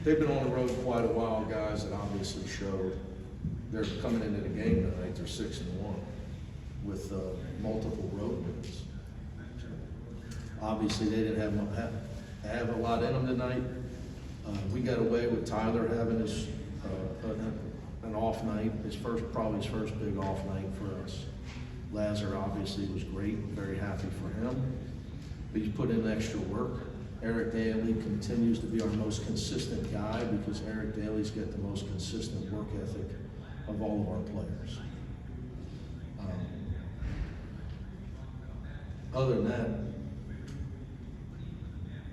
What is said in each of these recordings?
they've been on the road quite a while, guys that obviously showed. They're coming into the game tonight, they're 6-1 with multiple road wins. Obviously, they didn't have a lot in them tonight. We got away with Tyler having his an off night, probably his first big off night for us. Lazar obviously was great, very happy for him. But he's put in extra work. Eric Daly continues to be our most consistent guy because Eric Daly's got the most consistent work ethic of all of our players. Other than that,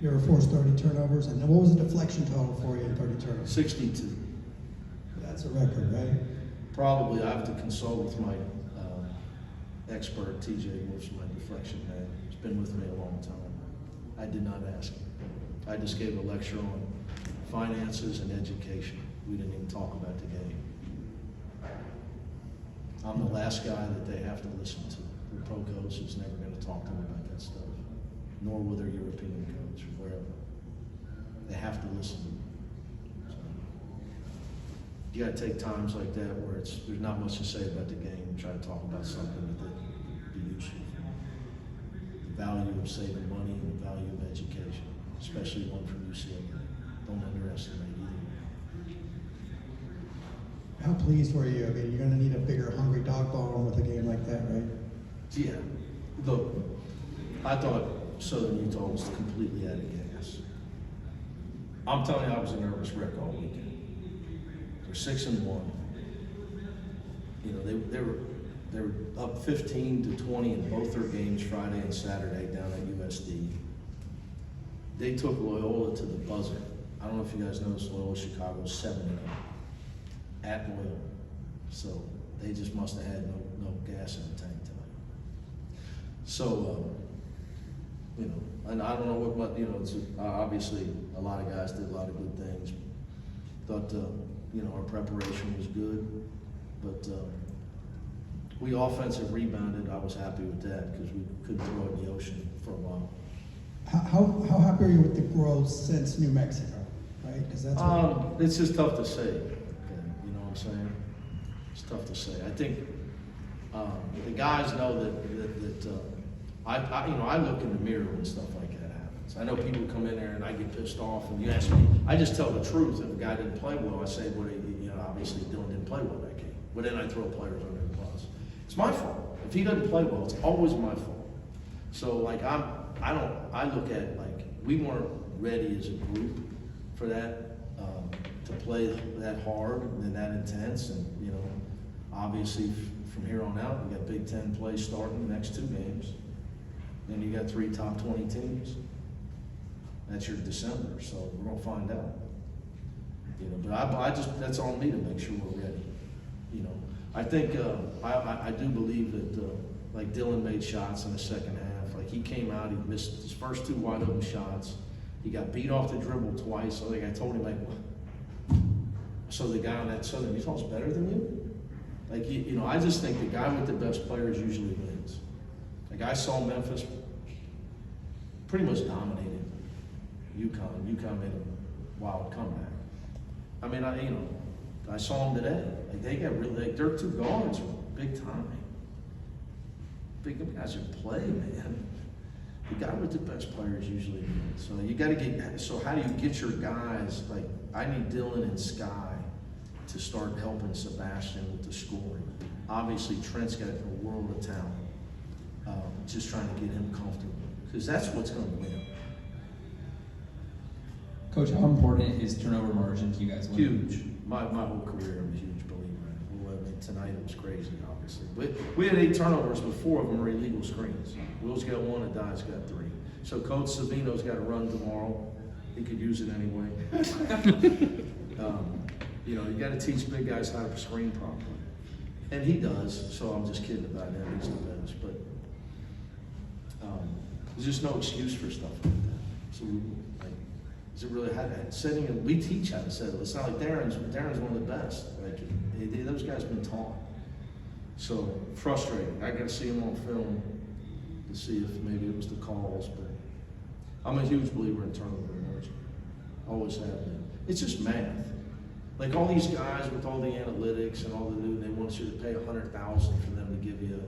You ever forced 30 turnovers? And what was the deflection total for you in 30 turnovers? 62. That's a record, right? Probably I have to consult with my expert, TJ Wolf's my deflection man. He's been with me a long time. I did not ask him. I just gave a lecture on finances and education. We didn't even talk about the game. I'm the last guy that they have to listen to. The pro coach is never going to talk to them about that stuff, nor will their European coach or wherever. They have to listen. So, you got to take times like that where there's not much to say about the game and try to talk about something that would be useful. The value of saving money and the value of education, especially one from UCLA. Don't underestimate either. How pleased were you? I mean, you're going to need a bigger, hungry dog bone with a game like that, right? Yeah. Look, I thought Southern Utah was completely out of gas. I'm telling you, I was a nervous wreck all weekend. They're 6-1. You know, they were up 15-20 in both their games Friday and Saturday down at USD. They took Loyola to the buzzer. I don't know if you guys noticed Loyola Chicago's 7-0 at Loyola. So they just must have had no gas in the tank tonight. So, you know, and I don't know what you know, it's obviously a lot of guys did a lot of good things. Thought, you know, our preparation was good, but we offensive rebounded. I was happy with that because we couldn't throw it in the ocean for a while. How happy are you with the growth since New Mexico, right? Because that's it's just tough to say. You know what I'm saying? It's tough to say. I think the guys know that I look in the mirror when stuff like that happens. I know people come in there and I get pissed off, and you ask me, I just tell the truth. If a guy didn't play well, I say, well, you know, obviously Dylan didn't play well that game. But then I throw players under the bus. It's my fault. If he doesn't play well, it's always my fault. So like I look at it like we weren't ready as a group for that, to play that hard and that intense, and you know, obviously from here on out, we got Big Ten play starting the next 2 games. Then you got 3 top 20 teams. That's your December, so we're gonna find out. You know, but that's on me to make sure we're ready. You know, I think I do believe that like Dylan made shots in the second half. Like he came out, he missed his first 2 wide open shots. He got beat off the dribble twice. So like I told him, like, so the guy on that Southern Utah's better than you? Like you know, I just think the guy with the best players usually wins. Like I saw Memphis pretty much dominated UConn. UConn made a wild comeback. I mean, I saw them today. Like they got really, like their 2 guards were big time. Big guys who play, man. The guy with the best players usually wins. So you got to get. So how do you get your guys? Like I need Dylan and Sky to start helping Sebastian with the scoring. Obviously, Trent's got a world of talent. Just trying to get him comfortable because that's what's going to win. Coach, how important is turnover margin to you guys? Huge. My whole career, I'm a huge believer in it. Well, I mean, tonight it was crazy, obviously. We had 8 turnovers, but 4 of them were illegal screens. Will's got 1 and Di's got 3. So Coach Savino's got to run tomorrow. He could use it anyway. You know, you got to teach big guys how to screen properly. And he does, so I'm just kidding about that. He's the best. But there's just no excuse for stuff like that. So is it really setting it? We teach how to set it. It's not like Darren's one of the best. Like those guys have been taught. So frustrating. I got to see him on film to see if maybe it was the calls. But I'm a huge believer in turnover margin. Always have been. It's just math. Like all these guys with all the analytics and all the new, they want you to pay $100,000 for them to give you,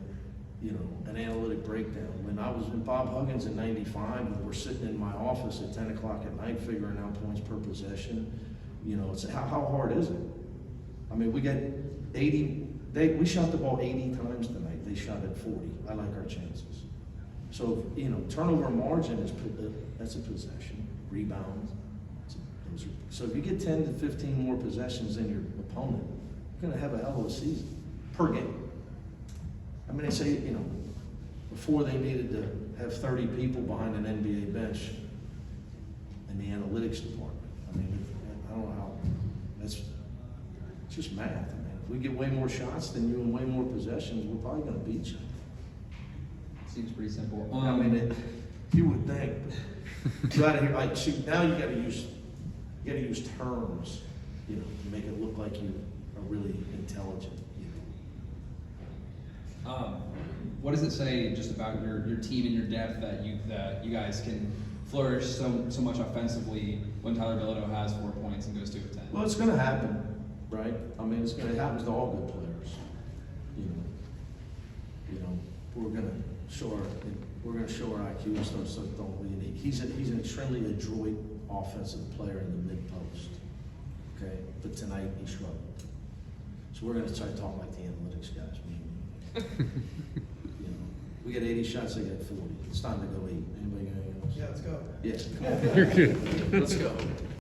an analytic breakdown. When I was in Bob Huggins in '95, and we're sitting in my office at 10 o'clock at night figuring out points per possession, it's how hard is it? I mean, we got 80. We shot the ball 80 times tonight. They shot at 40. I like our chances. So turnover margin that's a possession. Rebounds. So if you get 10 to 15 more possessions than your opponent, you're going to have a hell of a season per game. I mean, they say, before they needed to have 30 people behind an NBA bench in the analytics department. I mean, I don't know how, it's just math. I mean, if we get way more shots than you and way more possessions, we're probably going to beat you. Seems pretty simple. I mean, you would think, but you gotta hear, now you gotta use terms, to make it look like you are really intelligent. What does it say just about your team and your depth that you guys can flourish so much offensively when Tyler Bilodeau has 4 points and goes 2 of 10? Well, it's going to happen, right? I mean, it happens to all good players. We're going to show our IQ and stuff don't really need. He's an extremely adroit offensive player in the mid post. Okay, but tonight he struggled. So we're going to try to talk like the analytics guys. We get 80 shots, they get 40. It's time to go eat. Anybody got anything else? Yeah, let's go. Yes. Let's go.